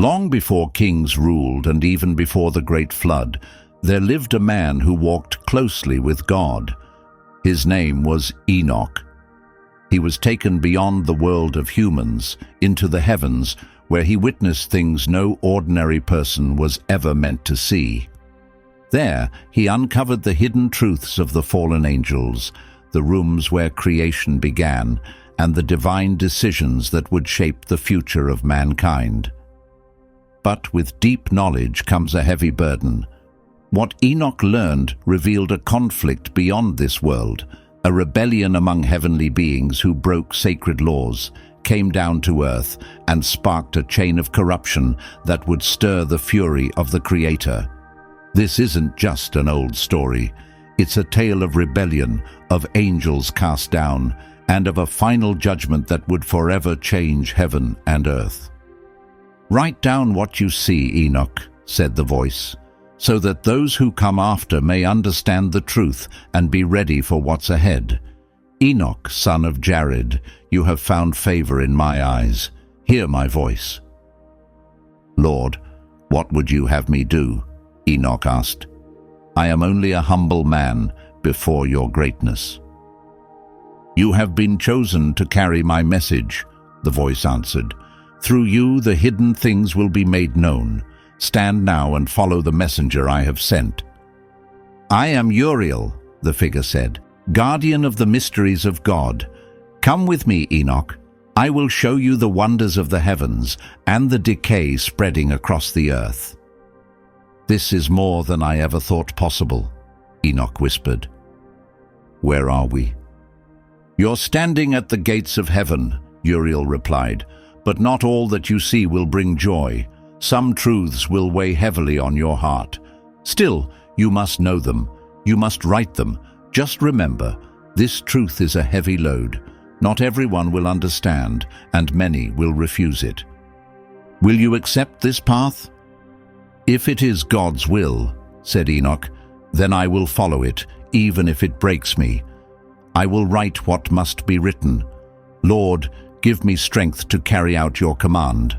Long before kings ruled and even before the great flood, there lived a man who walked closely with God. His name was Enoch. He was taken beyond the world of humans into the heavens, where he witnessed things no ordinary person was ever meant to see. There, he uncovered the hidden truths of the fallen angels, the rooms where creation began, and the divine decisions that would shape the future of mankind. But with deep knowledge comes a heavy burden. What Enoch learned revealed a conflict beyond this world, a rebellion among heavenly beings who broke sacred laws, came down to earth, and sparked a chain of corruption that would stir the fury of the Creator. This isn't just an old story. It's a tale of rebellion, of angels cast down, and of a final judgment that would forever change heaven and earth. "Write down what you see, Enoch," said the voice, "so that those who come after may understand the truth and be ready for what's ahead. Enoch, son of Jared, you have found favor in my eyes. Hear my voice." "Lord, what would you have me do?" Enoch asked. "I am only a humble man before your greatness." "You have been chosen to carry my message," the voice answered. "Through you the hidden things will be made known. Stand now and follow the messenger I have sent." "I am Uriel," the figure said, "guardian of the mysteries of God. Come with me, Enoch. I will show you the wonders of the heavens and the decay spreading across the earth." "This is more than I ever thought possible," Enoch whispered. "Where are we?" "You're standing at the gates of heaven," Uriel replied, "but not all that you see will bring joy. Some truths will weigh heavily on your heart. Still, you must know them. You must write them. Just remember, this truth is a heavy load. Not everyone will understand, and many will refuse it. Will you accept this path?" "If it is God's will," said Enoch, "then I will follow it, even if it breaks me. I will write what must be written. Lord, give me strength to carry out your command."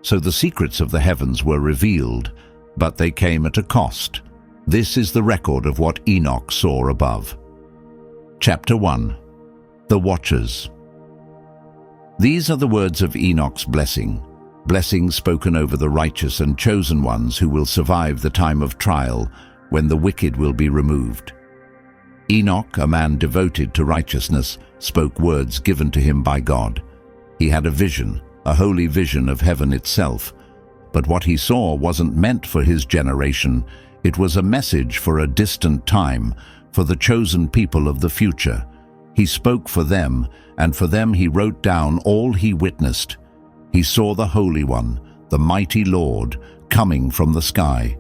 So the secrets of the heavens were revealed, but they came at a cost. This is the record of what Enoch saw above. Chapter 1. The Watchers. These are the words of Enoch's blessing, blessings spoken over the righteous and chosen ones who will survive the time of trial, when the wicked will be removed. Enoch, a man devoted to righteousness, spoke words given to him by God. He had a vision, a holy vision of heaven itself. But what he saw wasn't meant for his generation. It was a message for a distant time, for the chosen people of the future. He spoke for them, and for them he wrote down all he witnessed. He saw the Holy One, the mighty Lord, coming from the sky.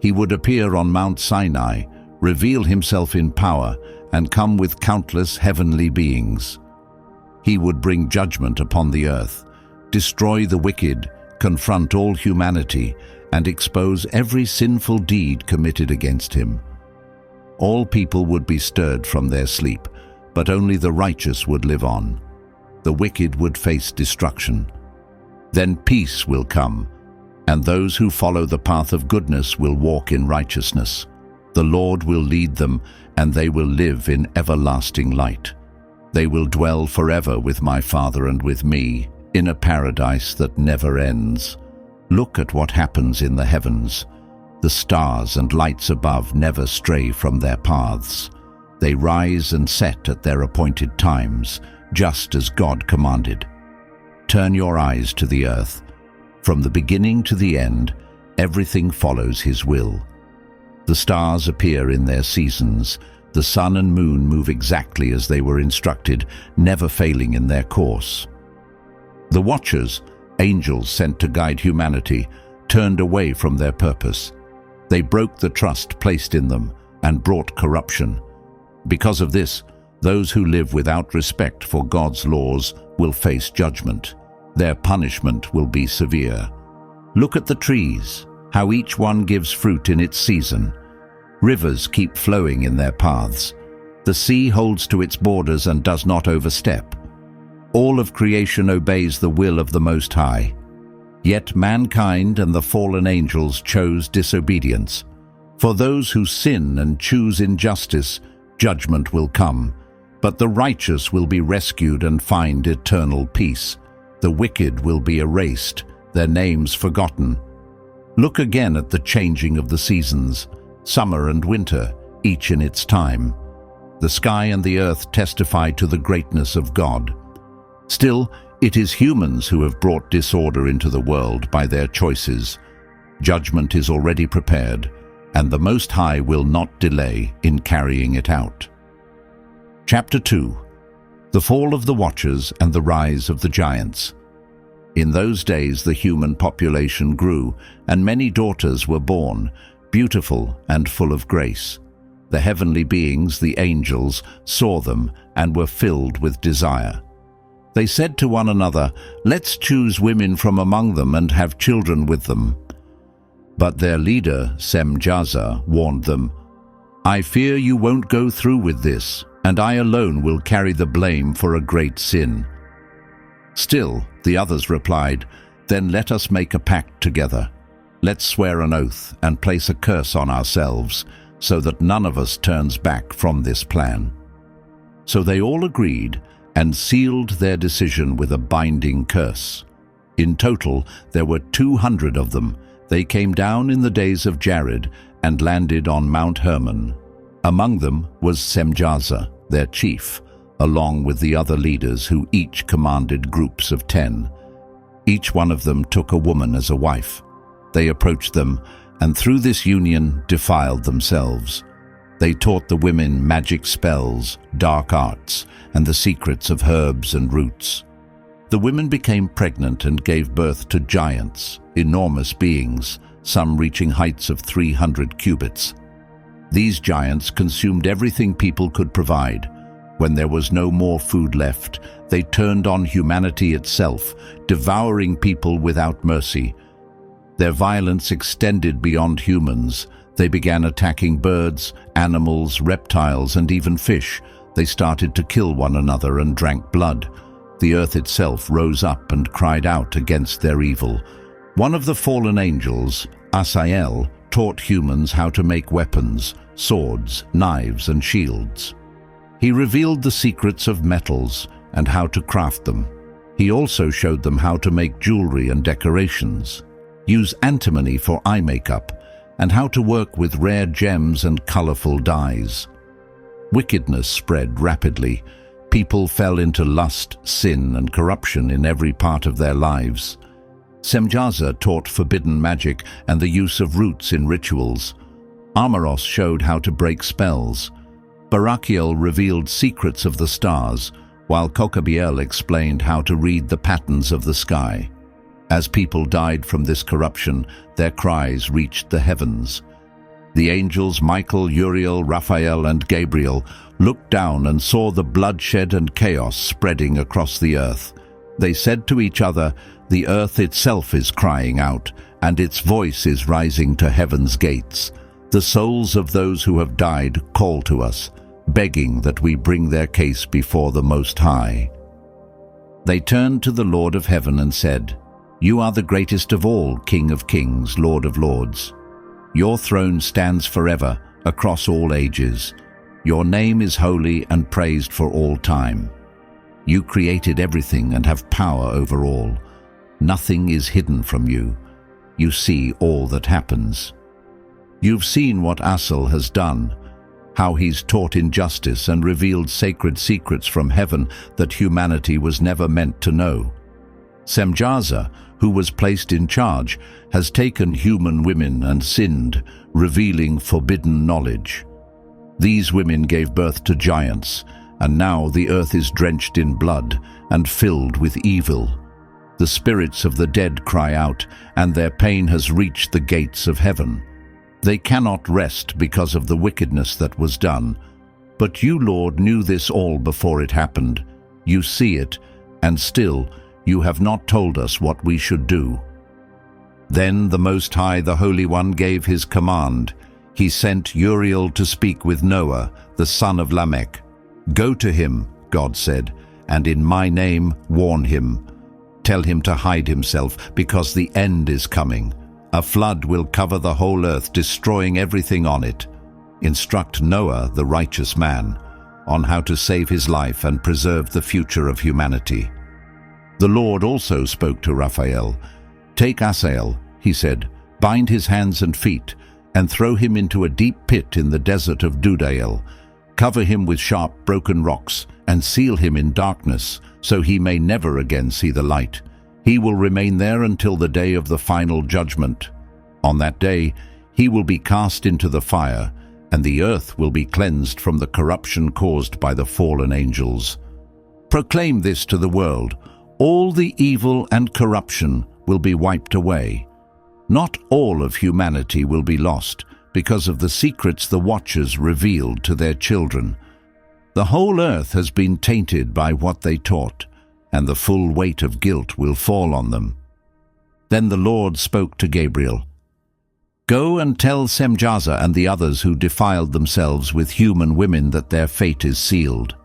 He would appear on Mount Sinai, reveal himself in power, and come with countless heavenly beings. He would bring judgment upon the earth, destroy the wicked, confront all humanity, and expose every sinful deed committed against him. All people would be stirred from their sleep, but only the righteous would live on. The wicked would face destruction. Then peace will come, and those who follow the path of goodness will walk in righteousness. The Lord will lead them, and they will live in everlasting light. They will dwell forever with my Father and with me, in a paradise that never ends. Look at what happens in the heavens. The stars and lights above never stray from their paths. They rise and set at their appointed times, just as God commanded. Turn your eyes to the earth. From the beginning to the end, everything follows His will. The stars appear in their seasons. The sun and moon move exactly as they were instructed, never failing in their course. The watchers, angels sent to guide humanity, turned away from their purpose. They broke the trust placed in them and brought corruption. Because of this, those who live without respect for God's laws will face judgment. Their punishment will be severe. Look at the trees, how each one gives fruit in its season. Rivers keep flowing in their paths. The sea holds to its borders and does not overstep. All of creation obeys the will of the Most High. Yet mankind and the fallen angels chose disobedience. For those who sin and choose injustice, judgment will come, but the righteous will be rescued and find eternal peace. The wicked will be erased, their names forgotten. Look again at the changing of the seasons, summer and winter, each in its time. The sky and the earth testify to the greatness of God. Still, it is humans who have brought disorder into the world by their choices. Judgment is already prepared, and the Most High will not delay in carrying it out. Chapter 2. The Fall of the Watchers and the Rise of the Giants. In those days the human population grew, and many daughters were born, beautiful and full of grace. The heavenly beings, the angels, saw them and were filled with desire. They said to one another, "Let's choose women from among them and have children with them." But their leader, Semjaza, warned them, "I fear you won't go through with this, and I alone will carry the blame for a great sin." Still, the others replied, "Then let us make a pact together. Let's swear an oath and place a curse on ourselves, so that none of us turns back from this plan." So they all agreed and sealed their decision with a binding curse. In total, there were 200 of them. They came down in the days of Jared and landed on Mount Hermon. Among them was Semjaza, their chief, along with the other leaders who each commanded groups of 10. Each one of them took a woman as a wife. They approached them, and through this union defiled themselves. They taught the women magic spells, dark arts, and the secrets of herbs and roots. The women became pregnant and gave birth to giants, enormous beings, some reaching heights of 300 cubits. These giants consumed everything people could provide. When there was no more food left, they turned on humanity itself, devouring people without mercy. Their violence extended beyond humans. They began attacking birds, animals, reptiles, and even fish. They started to kill one another and drank blood. The earth itself rose up and cried out against their evil. One of the fallen angels, Asael, taught humans how to make weapons, swords, knives, and shields. He revealed the secrets of metals and how to craft them. He also showed them how to make jewelry and decorations, use antimony for eye makeup, and how to work with rare gems and colorful dyes. Wickedness spread rapidly. People fell into lust, sin, and corruption in every part of their lives. Semjaza taught forbidden magic and the use of roots in rituals. Amaros showed how to break spells. Barakiel revealed secrets of the stars, while Kokabiel explained how to read the patterns of the sky. As people died from this corruption, their cries reached the heavens. The angels Michael, Uriel, Raphael, and Gabriel looked down and saw the bloodshed and chaos spreading across the earth. They said to each other, "The earth itself is crying out, and its voice is rising to heaven's gates. The souls of those who have died call to us, begging that we bring their case before the Most High." They turned to the Lord of Heaven and said, "You are the greatest of all, King of kings, Lord of lords. Your throne stands forever, across all ages. Your name is holy and praised for all time. You created everything and have power over all. Nothing is hidden from you. You see all that happens. You've seen what Asel has done, how he's taught injustice and revealed sacred secrets from heaven that humanity was never meant to know. Semjaza, who was placed in charge, has taken human women and sinned, revealing forbidden knowledge. These women gave birth to giants, and now the earth is drenched in blood and filled with evil. The spirits of the dead cry out, and their pain has reached the gates of heaven. They cannot rest because of the wickedness that was done. But you, Lord, knew this all before it happened. You see it, and still you have not told us what we should do." Then the Most High, the Holy One, gave his command. He sent Uriel to speak with Noah, the son of Lamech. "Go to him," God said, "and in my name warn him. Tell him to hide himself, because the end is coming. A flood will cover the whole earth, destroying everything on it. Instruct Noah, the righteous man, on how to save his life and preserve the future of humanity." The Lord also spoke to Raphael. "Take Asael," he said, "bind his hands and feet, and throw him into a deep pit in the desert of Dudael. Cover him with sharp, broken rocks, and seal him in darkness, so he may never again see the light. He will remain there until the day of the final judgment. On that day, he will be cast into the fire, and the earth will be cleansed from the corruption caused by the fallen angels. Proclaim this to the world: all the evil and corruption will be wiped away. Not all of humanity will be lost because of the secrets the watchers revealed to their children. The whole earth has been tainted by what they taught, and the full weight of guilt will fall on them." Then the Lord spoke to Gabriel. "Go and tell Semjaza and the others who defiled themselves with human women that their fate is sealed.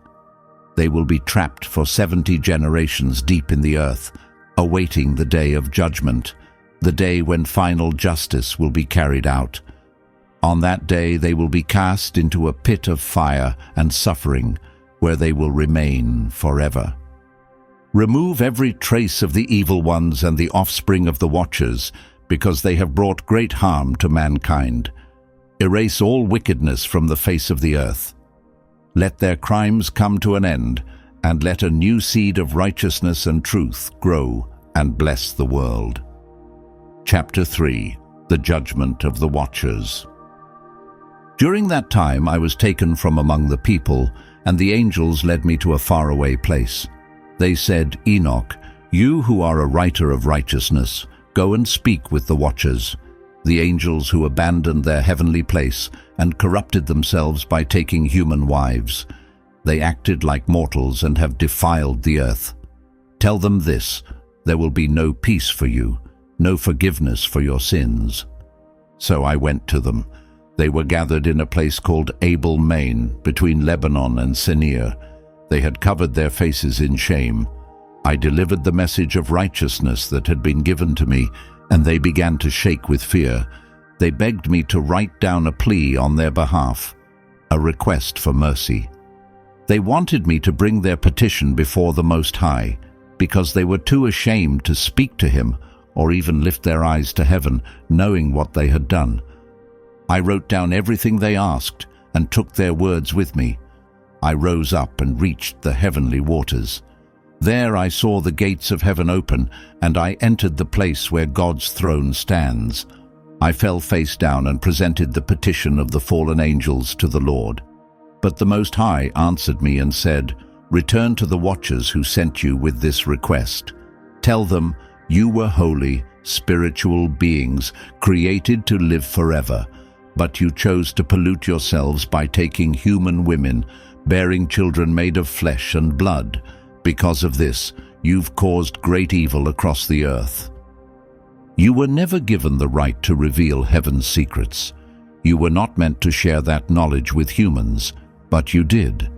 They will be trapped for 70 generations deep in the earth, awaiting the day of judgment, the day when final justice will be carried out. On that day they will be cast into a pit of fire and suffering, where they will remain forever. Remove every trace of the evil ones and the offspring of the watchers, because they have brought great harm to mankind. Erase all wickedness from the face of the earth. Let their crimes come to an end, and let a new seed of righteousness and truth grow and bless the world." Chapter 3. The Judgment of the Watchers. During that time I was taken from among the people, and the angels led me to a faraway place. They said, "Enoch, you who are a writer of righteousness, go and speak with the watchers, the angels who abandoned their heavenly place and corrupted themselves by taking human wives. They acted like mortals and have defiled the earth. Tell them this: there will be no peace for you, no forgiveness for your sins." So I went to them. They were gathered in a place called Abel Main, between Lebanon and Senir. They had covered their faces in shame. I delivered the message of righteousness that had been given to me, and they began to shake with fear. They begged me to write down a plea on their behalf, a request for mercy. They wanted me to bring their petition before the Most High, because they were too ashamed to speak to him or even lift their eyes to heaven, knowing what they had done. I wrote down everything they asked and took their words with me. I rose up and reached the heavenly waters. There I saw the gates of heaven open, and I entered the place where God's throne stands. I fell face down and presented the petition of the fallen angels to the Lord. But the Most High answered me and said, "Return to the watchers who sent you with this request. Tell them, you were holy, spiritual beings, created to live forever, but you chose to pollute yourselves by taking human women, bearing children made of flesh and blood. Because of this, you've caused great evil across the earth. You were never given the right to reveal heaven's secrets. You were not meant to share that knowledge with humans, but you did.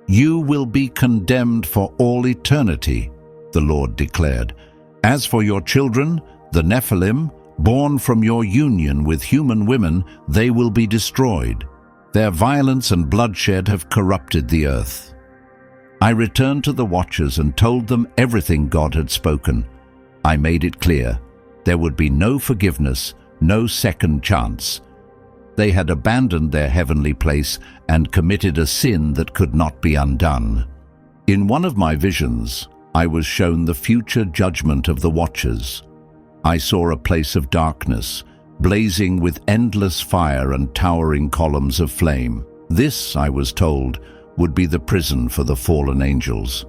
You will be condemned for all eternity," the Lord declared. "As for your children, the Nephilim, born from your union with human women, they will be destroyed. Their violence and bloodshed have corrupted the earth." I returned to the watchers and told them everything God had spoken. I made it clear there would be no forgiveness, no second chance. They had abandoned their heavenly place and committed a sin that could not be undone. In one of my visions, I was shown the future judgment of the watchers. I saw a place of darkness, blazing with endless fire and towering columns of flame. This, I was told, would be the prison for the fallen angels.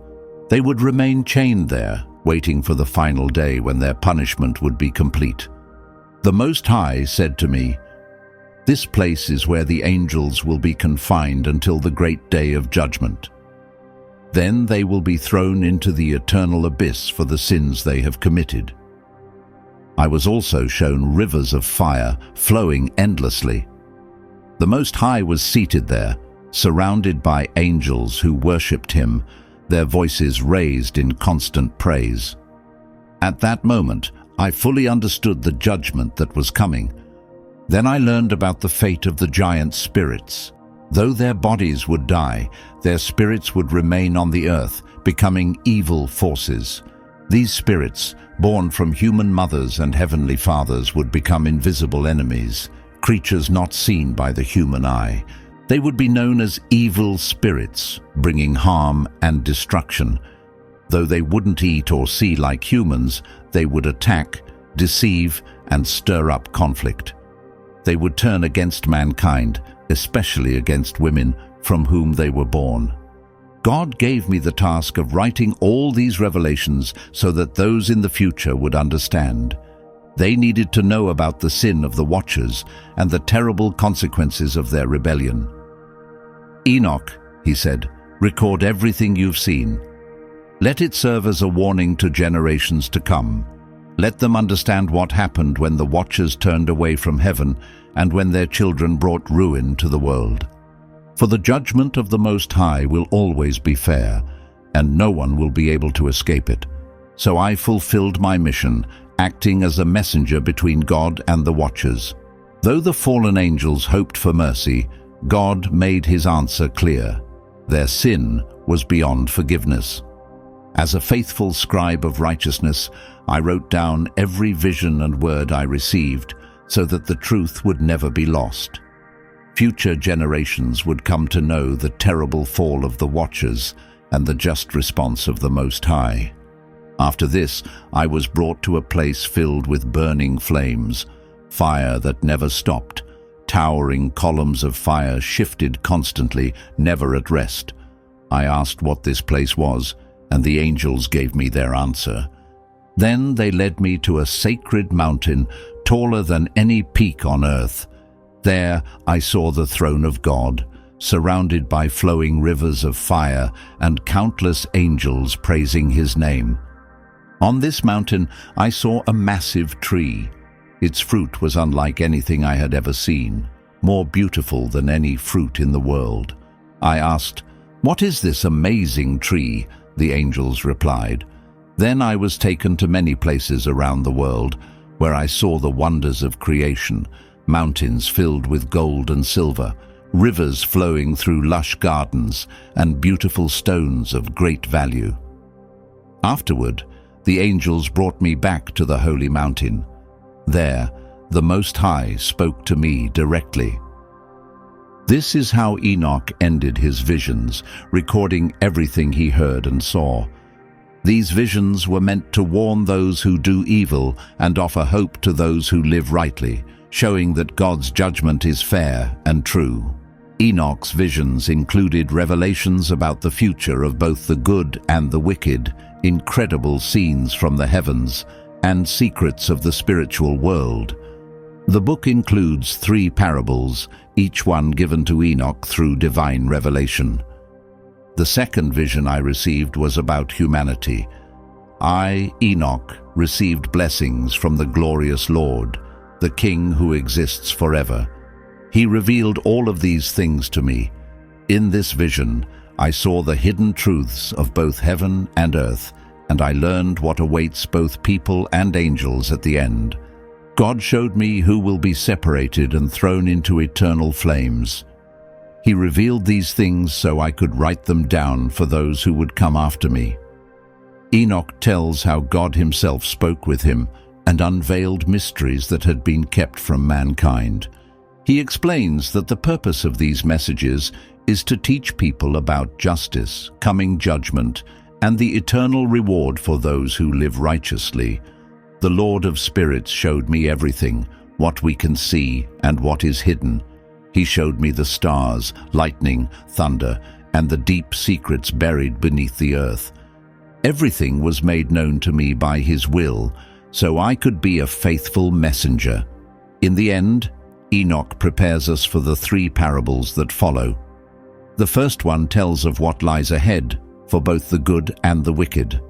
They would remain chained there, waiting for the final day when their punishment would be complete. The Most High said to me, "This place is where the angels will be confined until the great day of judgment. Then they will be thrown into the eternal abyss for the sins they have committed." I was also shown rivers of fire flowing endlessly. The Most High was seated there, surrounded by angels who worshipped him, their voices raised in constant praise. At that moment, I fully understood the judgment that was coming. Then I learned about the fate of the giant spirits. Though their bodies would die, their spirits would remain on the earth, becoming evil forces. These spirits, born from human mothers and heavenly fathers, would become invisible enemies, creatures not seen by the human eye. They would be known as evil spirits, bringing harm and destruction. Though they wouldn't eat or see like humans, they would attack, deceive, and stir up conflict. They would turn against mankind, especially against women from whom they were born. God gave me the task of writing all these revelations so that those in the future would understand. They needed to know about the sin of the Watchers and the terrible consequences of their rebellion. Enoch, he said, record everything you've seen. Let it serve as a warning to generations to come. Let them understand what happened when the Watchers turned away from heaven and when their children brought ruin to the world. For the judgment of the Most High will always be fair, and no one will be able to escape it. So I fulfilled my mission, acting as a messenger between God and the Watchers. Though the fallen angels hoped for mercy, God made his answer clear. Their sin was beyond forgiveness. As a faithful scribe of righteousness, I wrote down every vision and word I received so that the truth would never be lost. Future generations would come to know the terrible fall of the Watchers and the just response of the Most High. After this, I was brought to a place filled with burning flames, fire that never stopped. Towering columns of fire shifted constantly, never at rest. I asked what this place was, and the angels gave me their answer. Then they led me to a sacred mountain, taller than any peak on earth. There I saw the throne of God, surrounded by flowing rivers of fire and countless angels praising his name. On this mountain I saw a massive tree. Its fruit was unlike anything I had ever seen, more beautiful than any fruit in the world. I asked, "What is this amazing tree?" The angels replied. Then I was taken to many places around the world, where I saw the wonders of creation, mountains filled with gold and silver, rivers flowing through lush gardens, and beautiful stones of great value. Afterward, the angels brought me back to the holy mountain. There, the Most High spoke to me directly. This is how Enoch ended his visions, recording everything he heard and saw. These visions were meant to warn those who do evil and offer hope to those who live rightly, showing that God's judgment is fair and true. Enoch's visions included revelations about the future of both the good and the wicked, incredible scenes from the heavens, and secrets of the spiritual world. The book includes 3 parables, each one given to Enoch through divine revelation. The second vision I received was about humanity. I, Enoch, received blessings from the glorious Lord, the King who exists forever. He revealed all of these things to me. In this vision, I saw the hidden truths of both heaven and earth, and I learned what awaits both people and angels at the end. God showed me who will be separated and thrown into eternal flames. He revealed these things so I could write them down for those who would come after me. Enoch tells how God himself spoke with him and unveiled mysteries that had been kept from mankind. He explains that the purpose of these messages is to teach people about justice, coming judgment, and the eternal reward for those who live righteously. The Lord of Spirits showed me everything, what we can see and what is hidden. He showed me the stars, lightning, thunder, and the deep secrets buried beneath the earth. Everything was made known to me by his will, so I could be a faithful messenger. In the end, Enoch prepares us for the 3 parables that follow. The first one tells of what lies ahead for both the good and the wicked.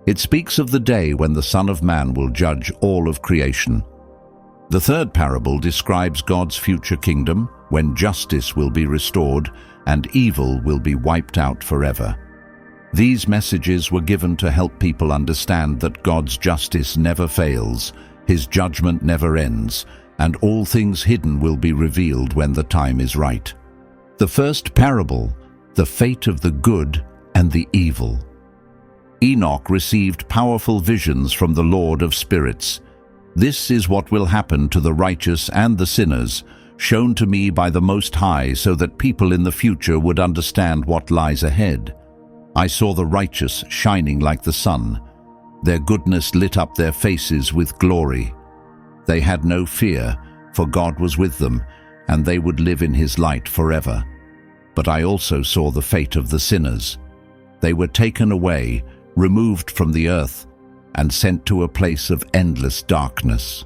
It speaks of the day when the Son of Man will judge all of creation. The third parable describes God's future kingdom, when justice will be restored and evil will be wiped out forever. These messages were given to help people understand that God's justice never fails, His judgment never ends, and all things hidden will be revealed when the time is right. The first parable, the fate of the good and the evil. Enoch received powerful visions from the Lord of Spirits. This is what will happen to the righteous and the sinners, shown to me by the Most High, so that people in the future would understand what lies ahead. I saw the righteous shining like the sun. Their goodness lit up their faces with glory. They had no fear, for God was with them, and they would live in His light forever. But I also saw the fate of the sinners. They were taken away, removed from the earth, and sent to a place of endless darkness.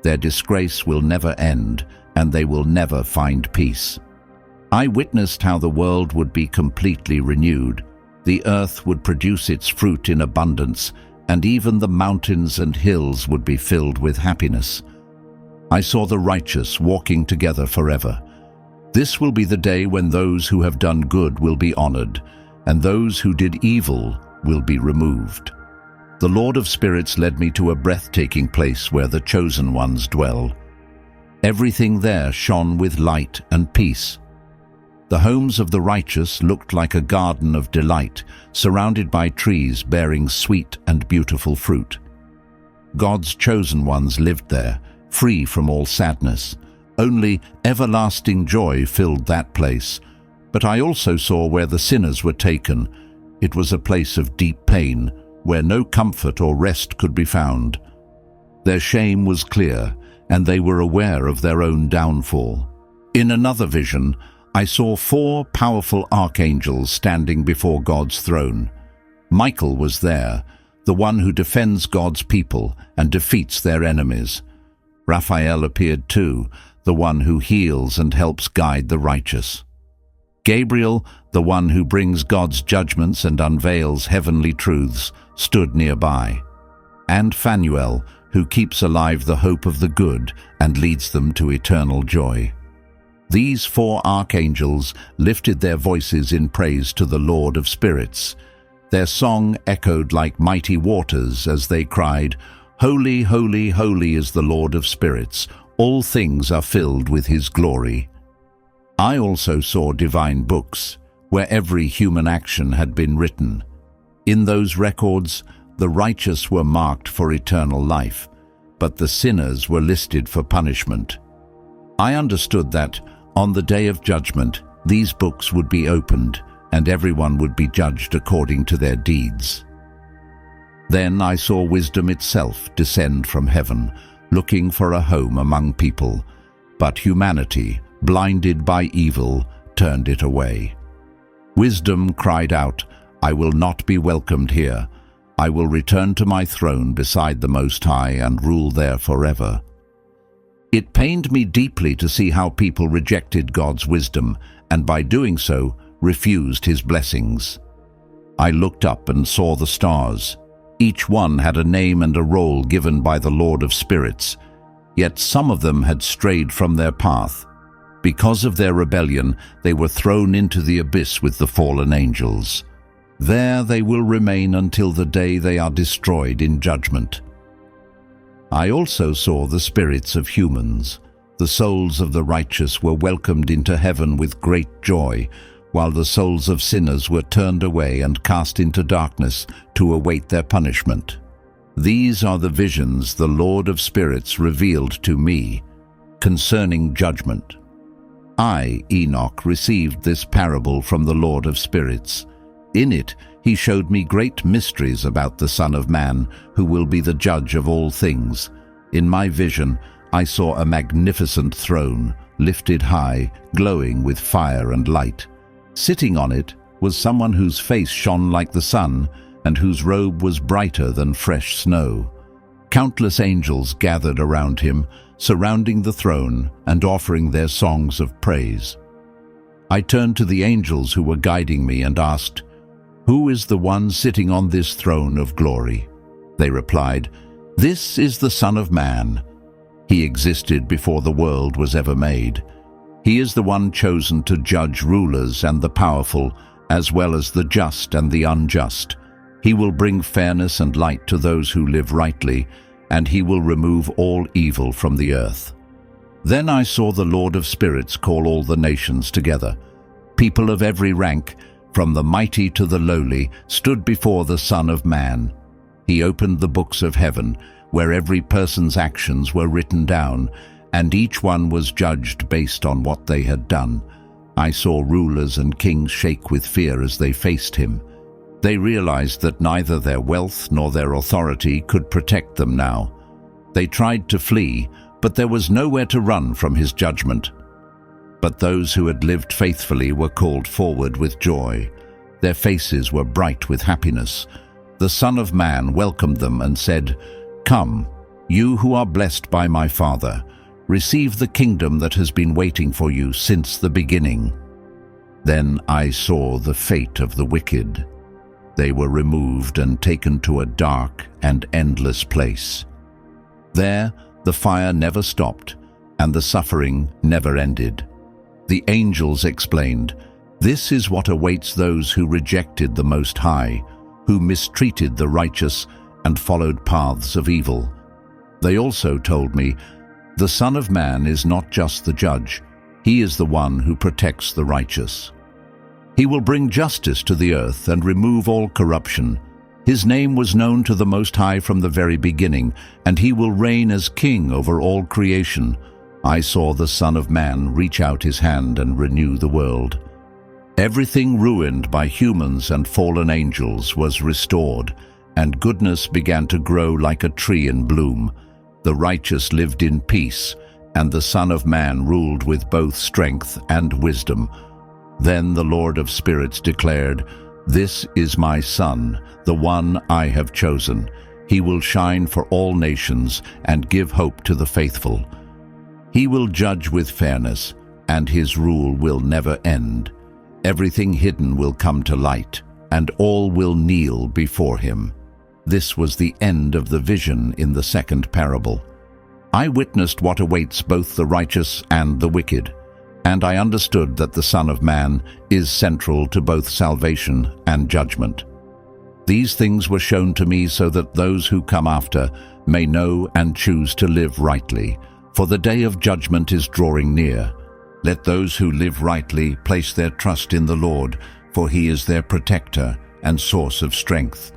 Their disgrace will never end, and they will never find peace. I witnessed how the world would be completely renewed. The earth would produce its fruit in abundance, and even the mountains and hills would be filled with happiness. I saw the righteous walking together forever. This will be the day when those who have done good will be honored, and those who did evil will be removed. The Lord of Spirits led me to a breathtaking place where the chosen ones dwell. Everything there shone with light and peace. The homes of the righteous looked like a garden of delight, surrounded by trees bearing sweet and beautiful fruit. God's chosen ones lived there, free from all sadness. Only everlasting joy filled that place. But I also saw where the sinners were taken. It was a place of deep pain, where no comfort or rest could be found. Their shame was clear, and they were aware of their own downfall. In another vision, I saw 4 powerful archangels standing before God's throne. Michael was there, the one who defends God's people and defeats their enemies. Raphael appeared too, the one who heals and helps guide the righteous. Gabriel, the one who brings God's judgments and unveils heavenly truths, stood nearby. And Phanuel, who keeps alive the hope of the good and leads them to eternal joy. These 4 archangels lifted their voices in praise to the Lord of Spirits. Their song echoed like mighty waters as they cried, "Holy, holy, holy is the Lord of Spirits. All things are filled with His glory." I also saw divine books, where every human action had been written. In those records, the righteous were marked for eternal life, but the sinners were listed for punishment. I understood that, on the day of judgment, these books would be opened, and everyone would be judged according to their deeds. Then I saw wisdom itself descend from heaven, looking for a home among people, but humanity, blinded by evil, turned it away. Wisdom cried out, "I will not be welcomed here. I will return to my throne beside the Most High and rule there forever." It pained me deeply to see how people rejected God's wisdom, and by doing so, refused His blessings. I looked up and saw the stars. Each one had a name and a role given by the Lord of Spirits, yet some of them had strayed from their path. Because of their rebellion, they were thrown into the abyss with the fallen angels. There they will remain until the day they are destroyed in judgment. I also saw the spirits of humans. The souls of the righteous were welcomed into heaven with great joy, while the souls of sinners were turned away and cast into darkness to await their punishment. These are the visions the Lord of Spirits revealed to me concerning judgment. I, Enoch, received this parable from the Lord of Spirits. In it, he showed me great mysteries about the Son of Man, who will be the judge of all things. In my vision, I saw a magnificent throne, lifted high, glowing with fire and light. Sitting on it was someone whose face shone like the sun, and whose robe was brighter than fresh snow. Countless angels gathered around him, surrounding the throne and offering their songs of praise. I turned to the angels who were guiding me and asked, "Who is the one sitting on this throne of glory?" They replied, "This is the Son of Man. He existed before the world was ever made. He is the one chosen to judge rulers and the powerful as well as the just and the unjust. He will bring fairness and light to those who live rightly, and he will remove all evil from the earth. Then I saw the Lord of Spirits call all the nations together. People of every rank, from the mighty to the lowly, stood before the Son of Man. He opened the books of heaven, where every person's actions were written down, and each one was judged based on what they had done. I saw rulers and kings shake with fear as they faced him. They realized that neither their wealth nor their authority could protect them now. They tried to flee, but there was nowhere to run from his judgment. But those who had lived faithfully were called forward with joy. Their faces were bright with happiness. The Son of Man welcomed them and said, "Come, you who are blessed by my Father, receive the kingdom that has been waiting for you since the beginning." Then I saw the fate of the wicked. They were removed and taken to a dark and endless place. There, the fire never stopped, and the suffering never ended. The angels explained, "This is what awaits those who rejected the Most High, who mistreated the righteous and followed paths of evil." They also told me, "The Son of Man is not just the judge, he is the one who protects the righteous. He will bring justice to the earth and remove all corruption. His name was known to the Most High from the very beginning, and he will reign as king over all creation." I saw the Son of Man reach out his hand and renew the world. Everything ruined by humans and fallen angels was restored, and goodness began to grow like a tree in bloom. The righteous lived in peace, and the Son of Man ruled with both strength and wisdom. Then the Lord of Spirits declared, "This is my Son, the one I have chosen. He will shine for all nations and give hope to the faithful. He will judge with fairness, and his rule will never end. Everything hidden will come to light, and all will kneel before him." This was the end of the vision in the second parable. I witnessed what awaits both the righteous and the wicked, and I understood that the Son of Man is central to both salvation and judgment. These things were shown to me so that those who come after may know and choose to live rightly, for the day of judgment is drawing near. Let those who live rightly place their trust in the Lord, for he is their protector and source of strength.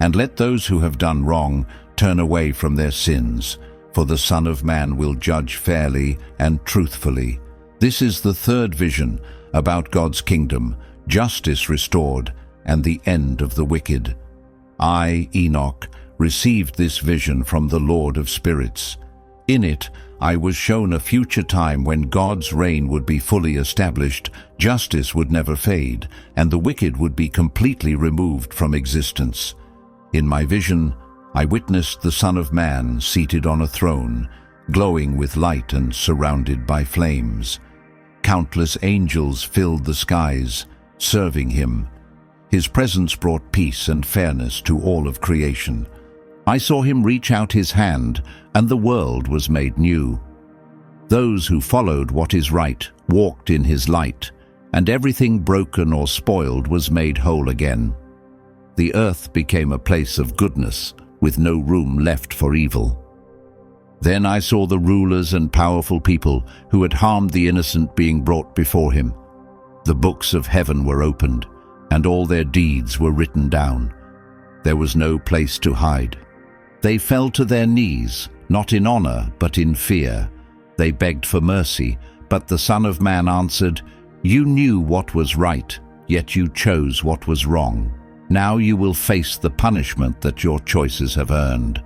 And let those who have done wrong turn away from their sins, for the Son of Man will judge fairly and truthfully. This is the third vision about God's kingdom, justice restored, and the end of the wicked. I, Enoch, received this vision from the Lord of Spirits. In it, I was shown a future time when God's reign would be fully established, justice would never fade, and the wicked would be completely removed from existence. In my vision, I witnessed the Son of Man seated on a throne, glowing with light and surrounded by flames. Countless angels filled the skies, serving him. His presence brought peace and fairness to all of creation. I saw him reach out his hand, and the world was made new. Those who followed what is right walked in his light, and everything broken or spoiled was made whole again. The earth became a place of goodness, with no room left for evil. Then I saw the rulers and powerful people who had harmed the innocent being brought before him. The books of heaven were opened, and all their deeds were written down. There was no place to hide. They fell to their knees, not in honor, but in fear. They begged for mercy, but the Son of Man answered, "You knew what was right, yet you chose what was wrong. Now you will face the punishment that your choices have earned."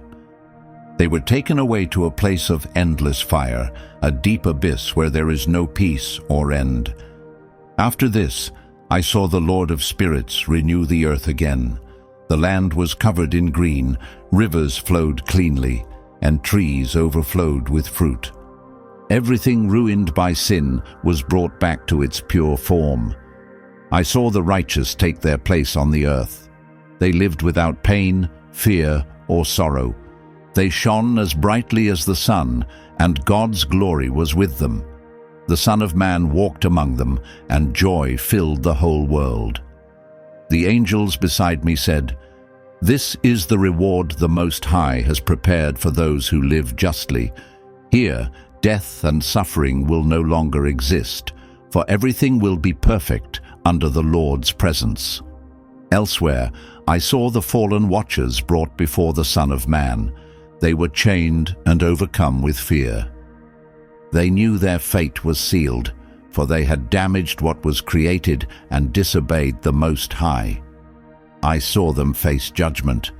They were taken away to a place of endless fire, a deep abyss where there is no peace or end. After this, I saw the Lord of Spirits renew the earth again. The land was covered in green, rivers flowed cleanly, and trees overflowed with fruit. Everything ruined by sin was brought back to its pure form. I saw the righteous take their place on the earth. They lived without pain, fear, or sorrow. They shone as brightly as the sun, and God's glory was with them. The Son of Man walked among them, and joy filled the whole world. The angels beside me said, "This is the reward the Most High has prepared for those who live justly. Here, death and suffering will no longer exist, for everything will be perfect under the Lord's presence." Elsewhere, I saw the fallen watchers brought before the Son of Man. They were chained and overcome with fear. They knew their fate was sealed, for they had damaged what was created and disobeyed the Most High. I saw them face judgment.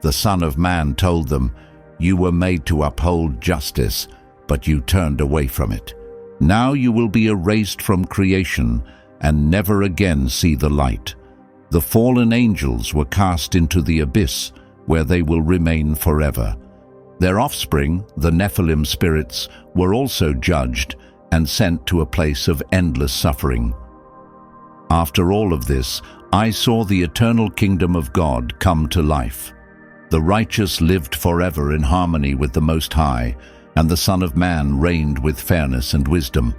The Son of Man told them, "You were made to uphold justice, but you turned away from it. Now you will be erased from creation and never again see the light." The fallen angels were cast into the abyss, where they will remain forever. Their offspring, the Nephilim spirits, were also judged and sent to a place of endless suffering. After all of this, I saw the eternal kingdom of God come to life. The righteous lived forever in harmony with the Most High, and the Son of Man reigned with fairness and wisdom.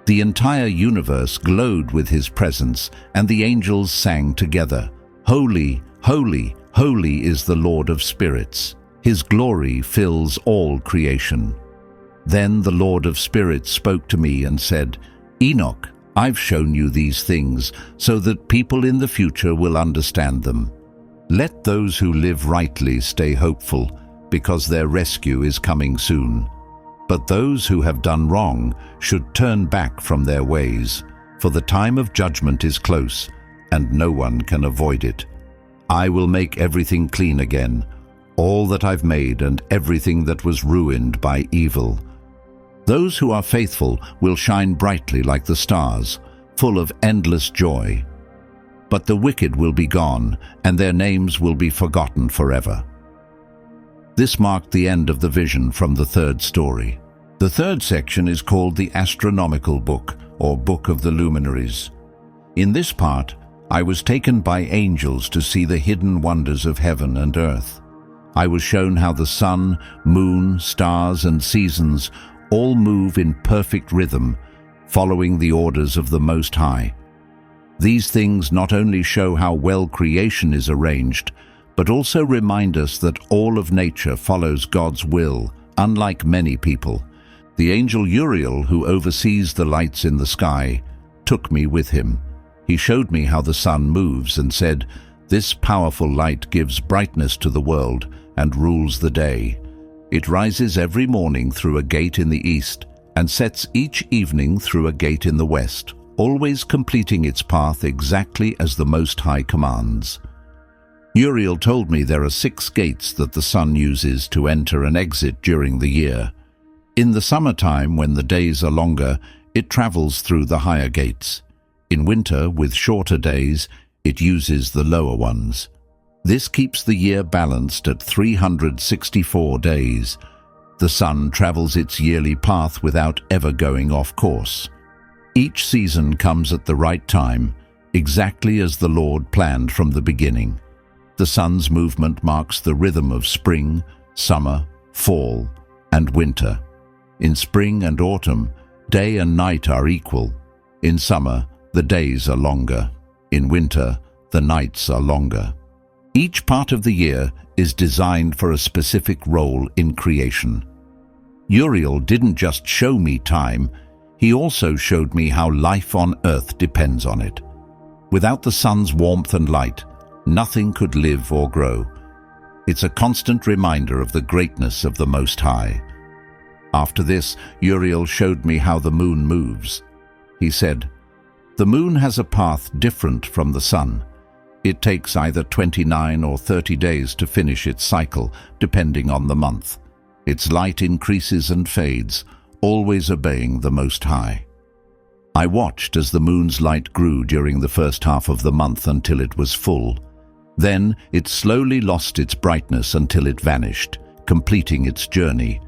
The entire universe glowed with his presence, and the angels sang together, "Holy, holy, holy is the Lord of spirits. His glory fills all creation." Then the Lord of spirits spoke to me and said, "Enoch, I've shown you these things so that people in the future will understand them. Let those who live rightly stay hopeful, because their rescue is coming soon. But those who have done wrong should turn back from their ways, for the time of judgment is close, and no one can avoid it. I will make everything clean again, all that I've made and everything that was ruined by evil. Those who are faithful will shine brightly like the stars, full of endless joy. But the wicked will be gone, and their names will be forgotten forever." This marked the end of the vision from the third story. The third section is called the Astronomical Book, or Book of the Luminaries. In this part, I was taken by angels to see the hidden wonders of heaven and earth. I was shown how the sun, moon, stars, and seasons all move in perfect rhythm, following the orders of the Most High. These things not only show how well creation is arranged, but also remind us that all of nature follows God's will, unlike many people. The angel Uriel, who oversees the lights in the sky, took me with him. He showed me how the sun moves and said, "This powerful light gives brightness to the world and rules the day. It rises every morning through a gate in the east and sets each evening through a gate in the west, always completing its path exactly as the Most High commands." Uriel told me there are 6 gates that the sun uses to enter and exit during the year. In the summertime, when the days are longer, it travels through the higher gates. In winter, with shorter days, it uses the lower ones. This keeps the year balanced at 364 days. The sun travels its yearly path without ever going off course. Each season comes at the right time, exactly as the Lord planned from the beginning. The sun's movement marks the rhythm of spring, summer, fall, and winter. In spring and autumn, day and night are equal. In summer, the days are longer. In winter, the nights are longer. Each part of the year is designed for a specific role in creation. Uriel didn't just show me time, he also showed me how life on earth depends on it. Without the sun's warmth and light, nothing could live or grow. It's a constant reminder of the greatness of the Most High. After this, Uriel showed me how the moon moves. He said, "The moon has a path different from the sun. It takes either 29 or 30 days to finish its cycle, depending on the month. Its light increases and fades, always obeying the Most High." I watched as the moon's light grew during the first half of the month until it was full. Then it slowly lost its brightness until it vanished, completing its journey.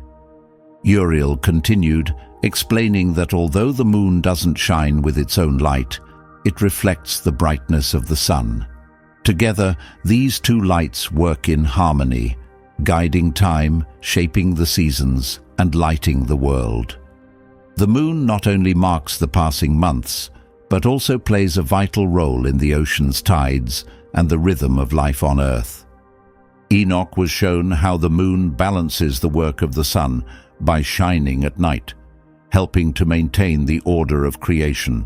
Uriel continued, explaining that although the moon doesn't shine with its own light, it reflects the brightness of the sun. Together, these two lights work in harmony, guiding time, shaping the seasons, and lighting the world. The moon not only marks the passing months, but also plays a vital role in the ocean's tides and the rhythm of life on Earth. Enoch was shown how the moon balances the work of the sun by shining at night, helping to maintain the order of creation.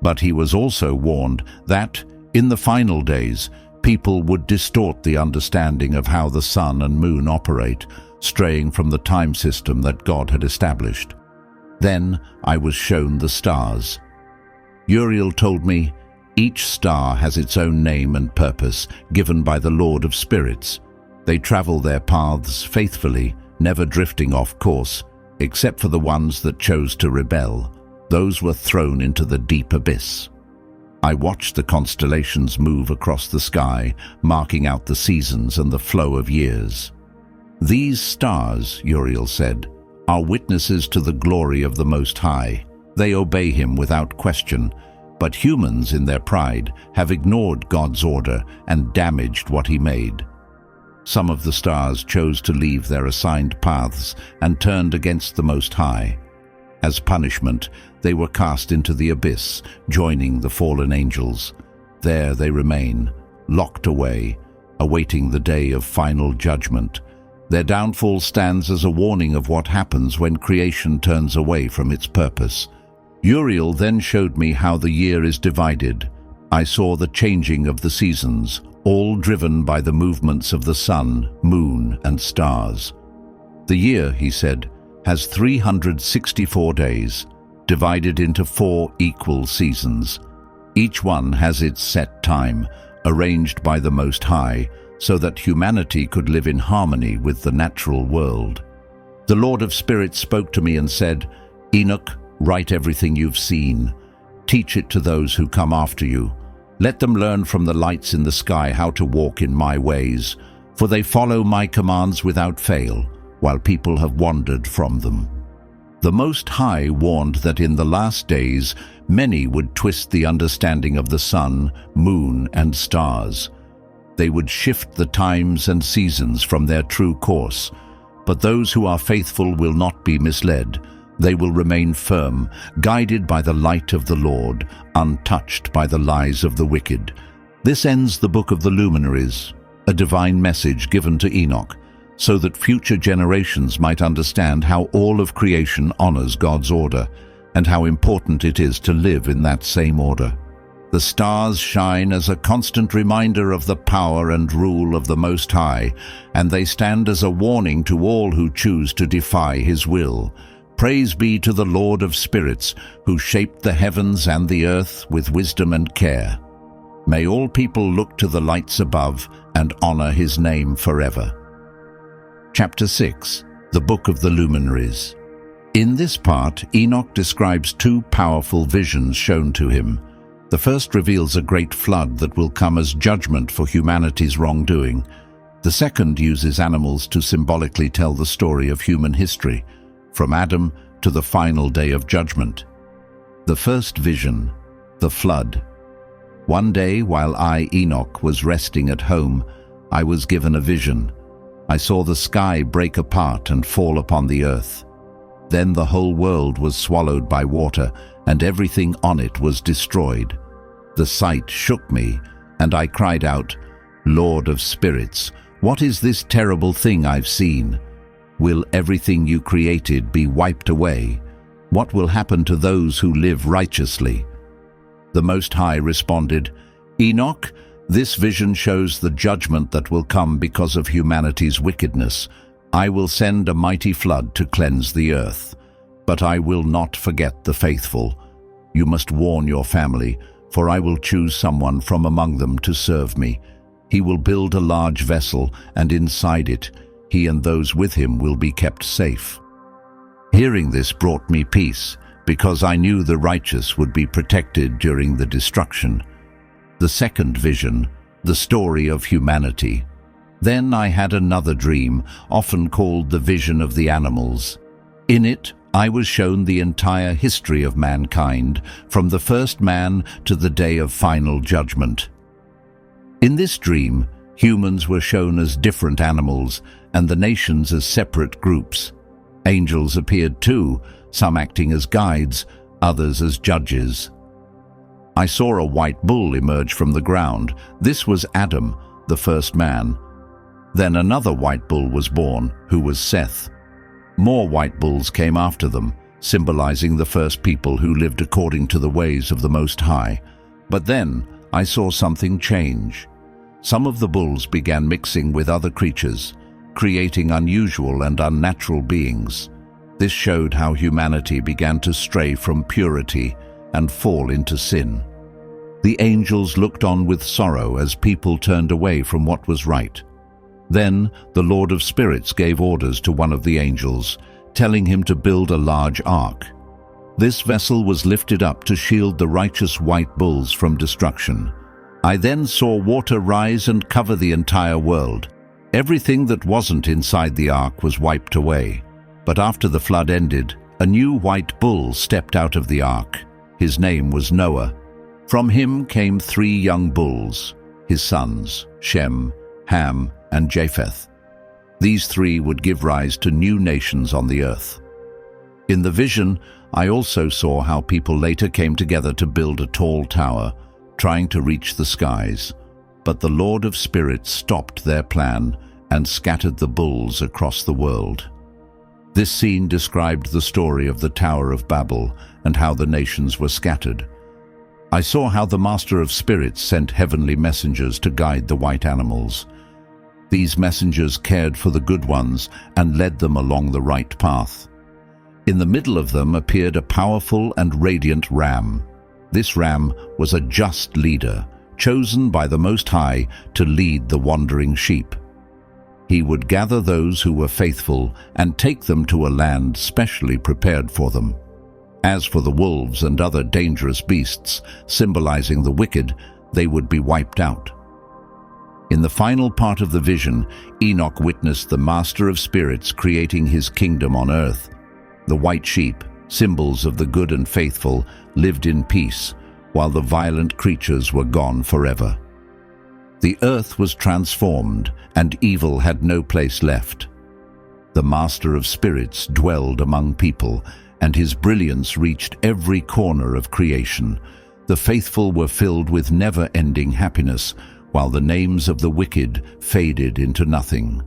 But he was also warned that, in the final days, people would distort the understanding of how the sun and moon operate, straying from the time system that God had established. Then I was shown the stars. Uriel told me, each star has its own name and purpose, given by the Lord of Spirits. They travel their paths faithfully, never drifting off course, except for the ones that chose to rebel. Those were thrown into the deep abyss. I watched the constellations move across the sky, marking out the seasons and the flow of years. These stars, Uriel said, are witnesses to the glory of the Most High. They obey him without question, but humans in their pride have ignored God's order and damaged what he made. Some of the stars chose to leave their assigned paths and turned against the Most High. As punishment, they were cast into the abyss, joining the fallen angels. There they remain, locked away, awaiting the day of final judgment. Their downfall stands as a warning of what happens when creation turns away from its purpose. Uriel then showed me how the year is divided. I saw the changing of the seasons, all driven by the movements of the sun, moon, and stars. The year, he said, has 364 days, divided into 4 equal seasons. Each one has its set time, arranged by the Most High, so that humanity could live in harmony with the natural world. The Lord of Spirits spoke to me and said, Enoch, write everything you've seen. Teach it to those who come after you. Let them learn from the lights in the sky how to walk in my ways, for they follow my commands without fail, while people have wandered from them. The Most High warned that in the last days many would twist the understanding of the sun, moon, and stars. They would shift the times and seasons from their true course, but those who are faithful will not be misled. They will remain firm, guided by the light of the Lord, untouched by the lies of the wicked. This ends the Book of the Luminaries, a divine message given to Enoch, so that future generations might understand how all of creation honors God's order, and how important it is to live in that same order. The stars shine as a constant reminder of the power and rule of the Most High, and they stand as a warning to all who choose to defy his will. Praise be to the Lord of Spirits, who shaped the heavens and the earth with wisdom and care. May all people look to the lights above and honor his name forever. Chapter 6. The Book of the Luminaries. In this part, Enoch describes 2 powerful visions shown to him. The first reveals a great flood that will come as judgment for humanity's wrongdoing. The second uses animals to symbolically tell the story of human history, from Adam to the final day of judgment. The first vision, the flood. One day, while I, Enoch, was resting at home, I was given a vision. I saw the sky break apart and fall upon the earth. Then the whole world was swallowed by water, and everything on it was destroyed. The sight shook me, and I cried out, Lord of Spirits, what is this terrible thing I've seen? Will everything you created be wiped away? What will happen to those who live righteously? The Most High responded, Enoch, this vision shows the judgment that will come because of humanity's wickedness. I will send a mighty flood to cleanse the earth, but I will not forget the faithful. You must warn your family, for I will choose someone from among them to serve me. He will build a large vessel, and inside it, he and those with him will be kept safe. Hearing this brought me peace, because I knew the righteous would be protected during the destruction. The second vision, the story of humanity. Then I had another dream, often called the vision of the animals. In it, I was shown the entire history of mankind, from the first man to the day of final judgment. In this dream, humans were shown as different animals, and the nations as separate groups. Angels appeared too, some acting as guides, others as judges. I saw a white bull emerge from the ground. This was Adam, the first man. Then another white bull was born, who was Seth. More white bulls came after them, symbolizing the first people who lived according to the ways of the Most High. But then I saw something change. Some of the bulls began mixing with other creatures, creating unusual and unnatural beings. This showed how humanity began to stray from purity and fall into sin. The angels looked on with sorrow as people turned away from what was right. Then the Lord of Spirits gave orders to one of the angels, telling him to build a large ark. This vessel was lifted up to shield the righteous white bulls from destruction. I then saw water rise and cover the entire world. Everything that wasn't inside the ark was wiped away. But after the flood ended, a new white bull stepped out of the ark. His name was Noah. From him came 3 young bulls, his sons, Shem, Ham, and Japheth. These 3 would give rise to new nations on the earth. In the vision, I also saw how people later came together to build a tall tower, trying to reach the skies. But the Lord of Spirits stopped their plan and scattered the bulls across the world. This scene described the story of the Tower of Babel and how the nations were scattered. I saw how the Master of Spirits sent heavenly messengers to guide the white animals. These messengers cared for the good ones and led them along the right path. In the middle of them appeared a powerful and radiant ram. This ram was a just leader, chosen by the Most High to lead the wandering sheep. He would gather those who were faithful and take them to a land specially prepared for them. As for the wolves and other dangerous beasts, symbolizing the wicked, they would be wiped out. In the final part of the vision, Enoch witnessed the Master of Spirits creating his kingdom on earth. The white sheep, symbols of the good and faithful, lived in peace, while the violent creatures were gone forever. The earth was transformed, and evil had no place left. The Master of Spirits dwelled among people, and his brilliance reached every corner of creation. The faithful were filled with never-ending happiness, while the names of the wicked faded into nothing.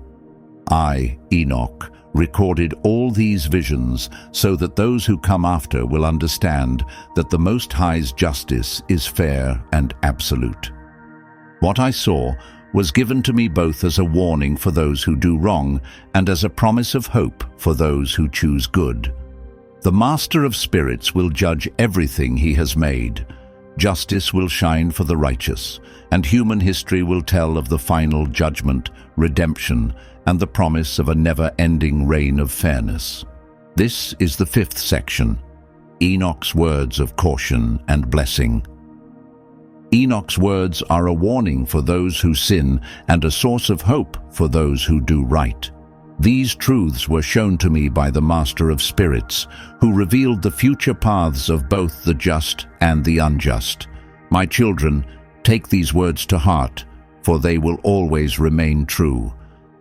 I, Enoch, recorded all these visions so that those who come after will understand that the Most High's justice is fair and absolute. What I saw was given to me both as a warning for those who do wrong and as a promise of hope for those who choose good. The Master of Spirits will judge everything he has made. Justice will shine for the righteous, and human history will tell of the final judgment, redemption, and the promise of a never-ending reign of fairness. This is the 5th section, Enoch's words of caution and blessing. Enoch's words are a warning for those who sin and a source of hope for those who do right. These truths were shown to me by the Master of Spirits, who revealed the future paths of both the just and the unjust. My children, take these words to heart, for they will always remain true.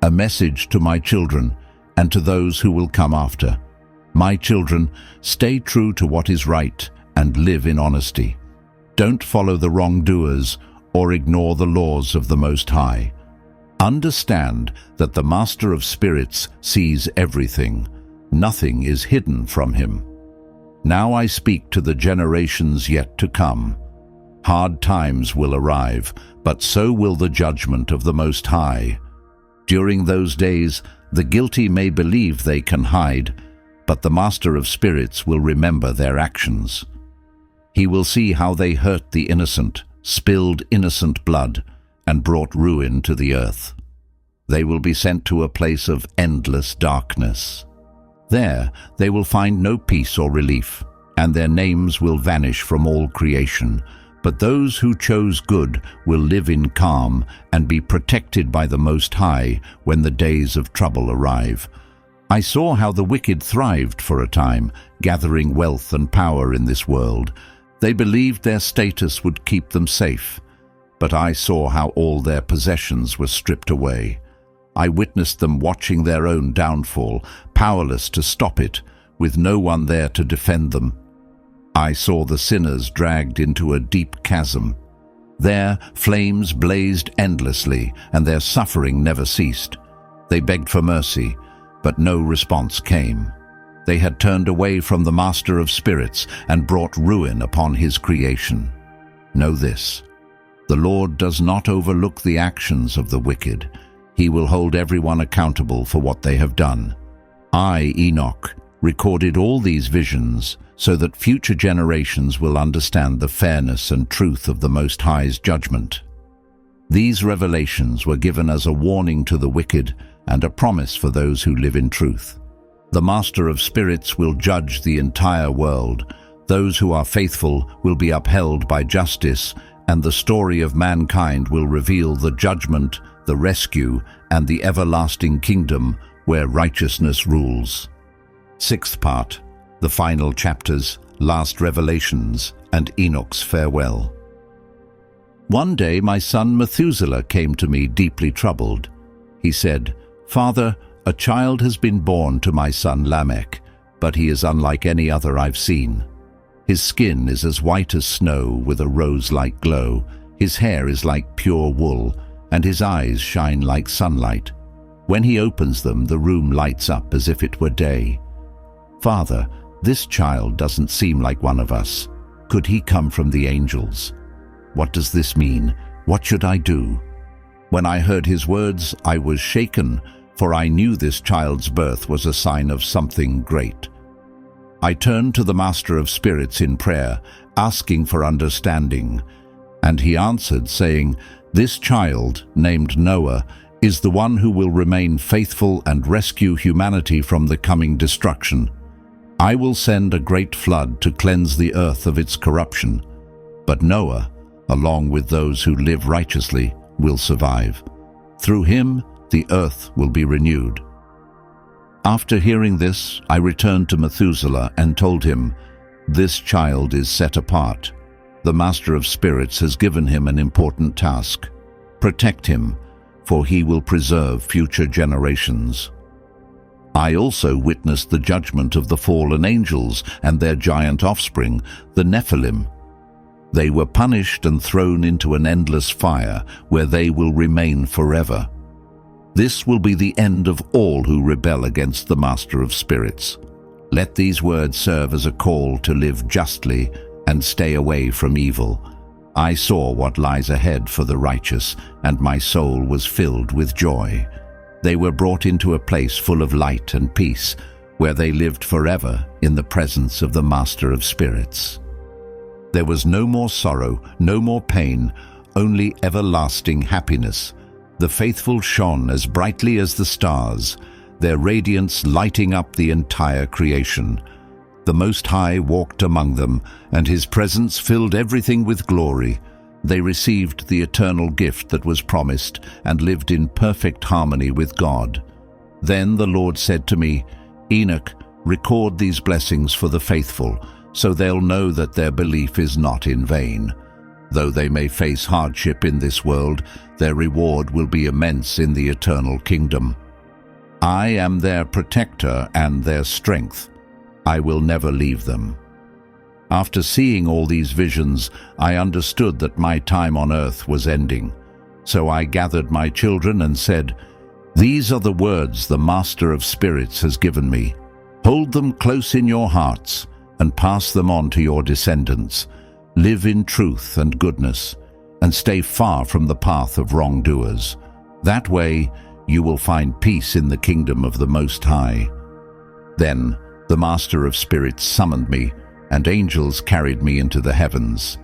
A message to my children and to those who will come after. My children, stay true to what is right and live in honesty. Don't follow the wrongdoers or ignore the laws of the Most High. Understand that the Master of Spirits sees everything. Nothing is hidden from him. Now I speak to the generations yet to come. Hard times will arrive, but so will the judgment of the Most High. During those days, the guilty may believe they can hide, but the Master of Spirits will remember their actions. He will see how they hurt the innocent, spilled innocent blood, and brought ruin to the earth. They will be sent to a place of endless darkness. There they will find no peace or relief, and their names will vanish from all creation. But those who chose good will live in calm and be protected by the Most High when the days of trouble arrive. I saw how the wicked thrived for a time, gathering wealth and power in this world. They believed their status would keep them safe. But I saw how all their possessions were stripped away. I witnessed them watching their own downfall, powerless to stop it, with no one there to defend them. I saw the sinners dragged into a deep chasm. There, flames blazed endlessly, and their suffering never ceased. They begged for mercy, but no response came. They had turned away from the Master of Spirits and brought ruin upon his creation. Know this: the Lord does not overlook the actions of the wicked. He will hold everyone accountable for what they have done. I, Enoch, recorded all these visions so that future generations will understand the fairness and truth of the Most High's judgment. These revelations were given as a warning to the wicked and a promise for those who live in truth. The Master of Spirits will judge the entire world. Those who are faithful will be upheld by justice, and the story of mankind will reveal the judgment, the rescue, and the everlasting kingdom where righteousness rules. Sixth part, the final chapters, last revelations, and Enoch's farewell. One day my son Methuselah came to me deeply troubled. He said, "Father, a child has been born to my son Lamech, but he is unlike any other I've seen. His skin is as white as snow with a rose-like glow. His hair is like pure wool, and his eyes shine like sunlight. When he opens them, the room lights up as if it were day. Father, this child doesn't seem like one of us. Could he come from the angels? What does this mean? What should I do?" When I heard his words, I was shaken, for I knew this child's birth was a sign of something great. I turned to the Master of Spirits in prayer, asking for understanding, and he answered, saying, "This child, named Noah, is the one who will remain faithful and rescue humanity from the coming destruction. I will send a great flood to cleanse the earth of its corruption, but Noah, along with those who live righteously, will survive. Through him, the earth will be renewed." After hearing this, I returned to Methuselah and told him, "This child is set apart. The Master of Spirits has given him an important task. Protect him, for he will preserve future generations." I also witnessed the judgment of the fallen angels and their giant offspring, the Nephilim. They were punished and thrown into an endless fire where they will remain forever. This will be the end of all who rebel against the Master of Spirits. Let these words serve as a call to live justly and stay away from evil. I saw what lies ahead for the righteous, and my soul was filled with joy. They were brought into a place full of light and peace, where they lived forever in the presence of the Master of Spirits. There was no more sorrow, no more pain, only everlasting happiness. The faithful shone as brightly as the stars, their radiance lighting up the entire creation. The Most High walked among them, and his presence filled everything with glory. They received the eternal gift that was promised and lived in perfect harmony with God. Then the Lord said to me, "Enoch, record these blessings for the faithful, so they'll know that their belief is not in vain. Though they may face hardship in this world, their reward will be immense in the eternal kingdom. I am their protector and their strength. I will never leave them." After seeing all these visions, I understood that my time on earth was ending. So I gathered my children and said, "These are the words the Master of Spirits has given me. Hold them close in your hearts and pass them on to your descendants. Live in truth and goodness, and stay far from the path of wrongdoers. That way you will find peace in the kingdom of the Most High." Then the Master of Spirits summoned me, and angels carried me into the heavens.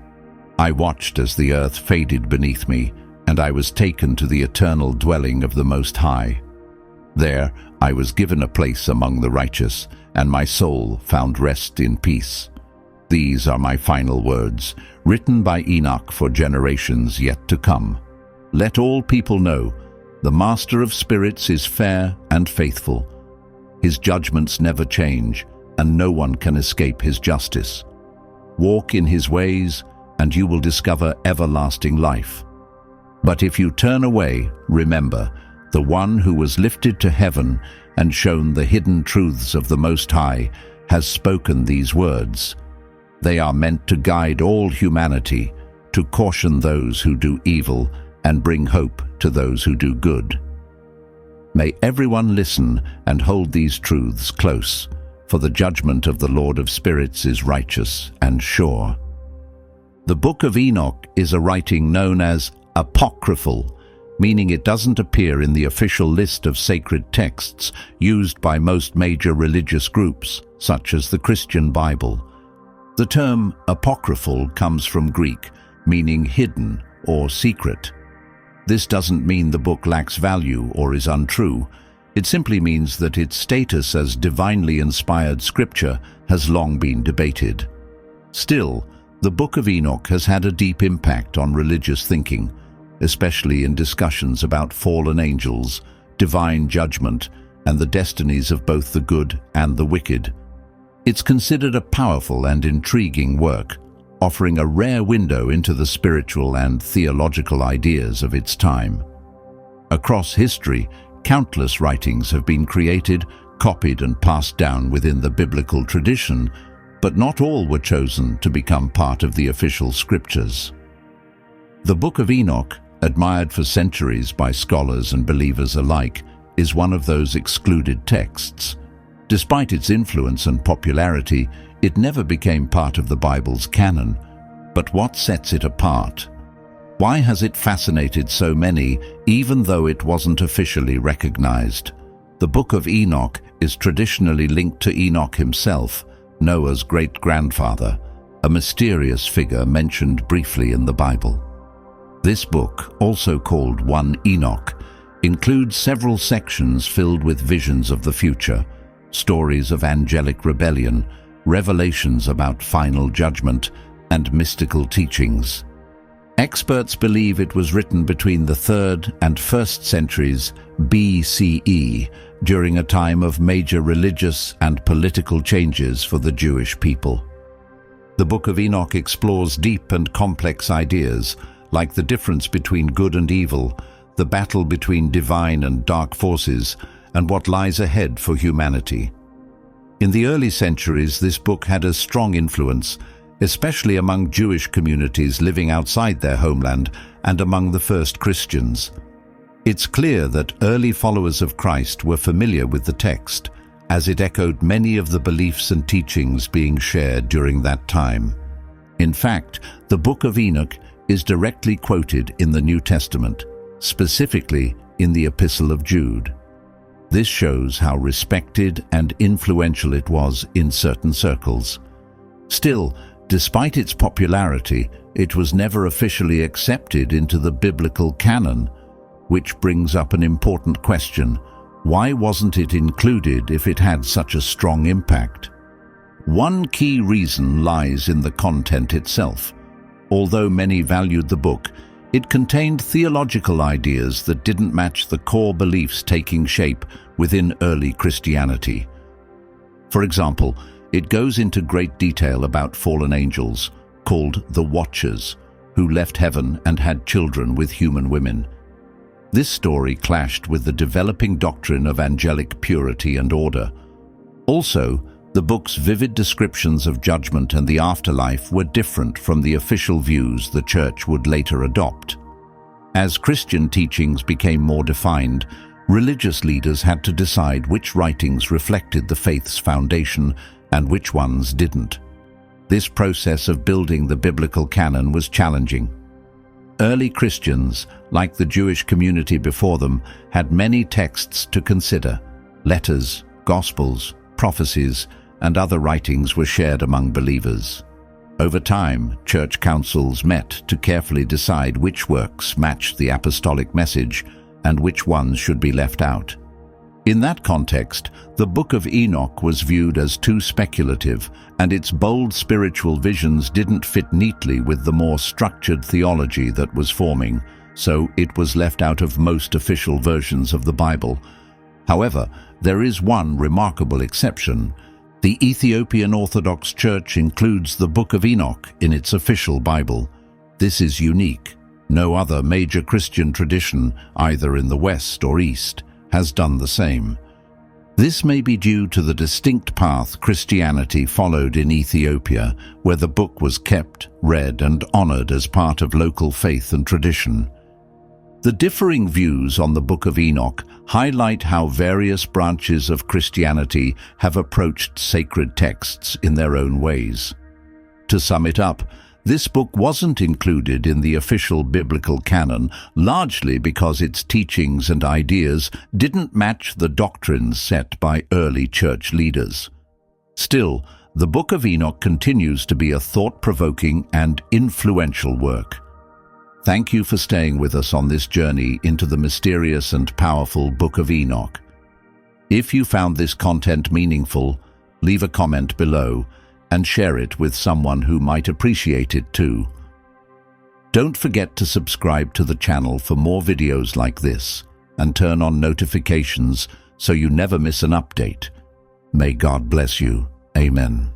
I watched as the earth faded beneath me, and I was taken to the eternal dwelling of the Most High. There I was given a place among the righteous, and my soul found rest in peace. These are my final words, written by Enoch for generations yet to come. Let all people know, the Master of Spirits is fair and faithful. His judgments never change, and no one can escape his justice. Walk in his ways, and you will discover everlasting life. But if you turn away, remember, the one who was lifted to heaven and shown the hidden truths of the Most High has spoken these words. They are meant to guide all humanity, to caution those who do evil and bring hope to those who do good. May everyone listen and hold these truths close, for the judgment of the Lord of Spirits is righteous and sure. The Book of Enoch is a writing known as apocryphal, meaning it doesn't appear in the official list of sacred texts used by most major religious groups, such as the Christian Bible. The term apocryphal comes from Greek, meaning hidden or secret. This doesn't mean the book lacks value or is untrue. It simply means that its status as divinely inspired scripture has long been debated. Still, the Book of Enoch has had a deep impact on religious thinking, especially in discussions about fallen angels, divine judgment, and the destinies of both the good and the wicked. It's considered a powerful and intriguing work, offering a rare window into the spiritual and theological ideas of its time. Across history, countless writings have been created, copied, and passed down within the biblical tradition, but not all were chosen to become part of the official scriptures. The Book of Enoch, admired for centuries by scholars and believers alike, is one of those excluded texts. Despite its influence and popularity, it never became part of the Bible's canon. But what sets it apart? Why has it fascinated so many, even though it wasn't officially recognized? The Book of Enoch is traditionally linked to Enoch himself, Noah's great-grandfather, a mysterious figure mentioned briefly in the Bible. This book, also called 1 Enoch, includes several sections filled with visions of the future, stories of angelic rebellion, revelations about final judgment, and mystical teachings. Experts believe it was written between the 3rd and 1st centuries BCE, during a time of major religious and political changes for the Jewish people. The Book of Enoch explores deep and complex ideas, like the difference between good and evil, the battle between divine and dark forces, and what lies ahead for humanity. In the early centuries, this book had a strong influence, especially among Jewish communities living outside their homeland and among the first Christians. It's clear that early followers of Christ were familiar with the text, as it echoed many of the beliefs and teachings being shared during that time. In fact, the Book of Enoch is directly quoted in the New Testament, specifically in the Epistle of Jude. This shows how respected and influential it was in certain circles. Still, despite its popularity, it was never officially accepted into the biblical canon, which brings up an important question. Why wasn't it included if it had such a strong impact? One key reason lies in the content itself. Although many valued the book, it contained theological ideas that didn't match the core beliefs taking shape within early Christianity. For example, it goes into great detail about fallen angels, called the Watchers, who left heaven and had children with human women. This story clashed with the developing doctrine of angelic purity and order. Also, the book's vivid descriptions of judgment and the afterlife were different from the official views the Church would later adopt. As Christian teachings became more defined, religious leaders had to decide which writings reflected the faith's foundation and which ones didn't. This process of building the biblical canon was challenging. Early Christians, like the Jewish community before them, had many texts to consider. Letters, gospels, prophecies, and other writings were shared among believers. Over time, church councils met to carefully decide which works matched the apostolic message and which ones should be left out. In that context, the Book of Enoch was viewed as too speculative, and its bold spiritual visions didn't fit neatly with the more structured theology that was forming, so it was left out of most official versions of the Bible. However, there is one remarkable exception. The Ethiopian Orthodox Church includes the Book of Enoch in its official Bible. This is unique. No other major Christian tradition, either in the West or East, has done the same. This may be due to the distinct path Christianity followed in Ethiopia, where the book was kept, read, and honored as part of local faith and tradition. The differing views on the Book of Enoch highlight how various branches of Christianity have approached sacred texts in their own ways. To sum it up, this book wasn't included in the official biblical canon, largely because its teachings and ideas didn't match the doctrines set by early church leaders. Still, the Book of Enoch continues to be a thought-provoking and influential work. Thank you for staying with us on this journey into the mysterious and powerful Book of Enoch. If you found this content meaningful, leave a comment below and share it with someone who might appreciate it too. Don't forget to subscribe to the channel for more videos like this and turn on notifications so you never miss an update. May God bless you. Amen.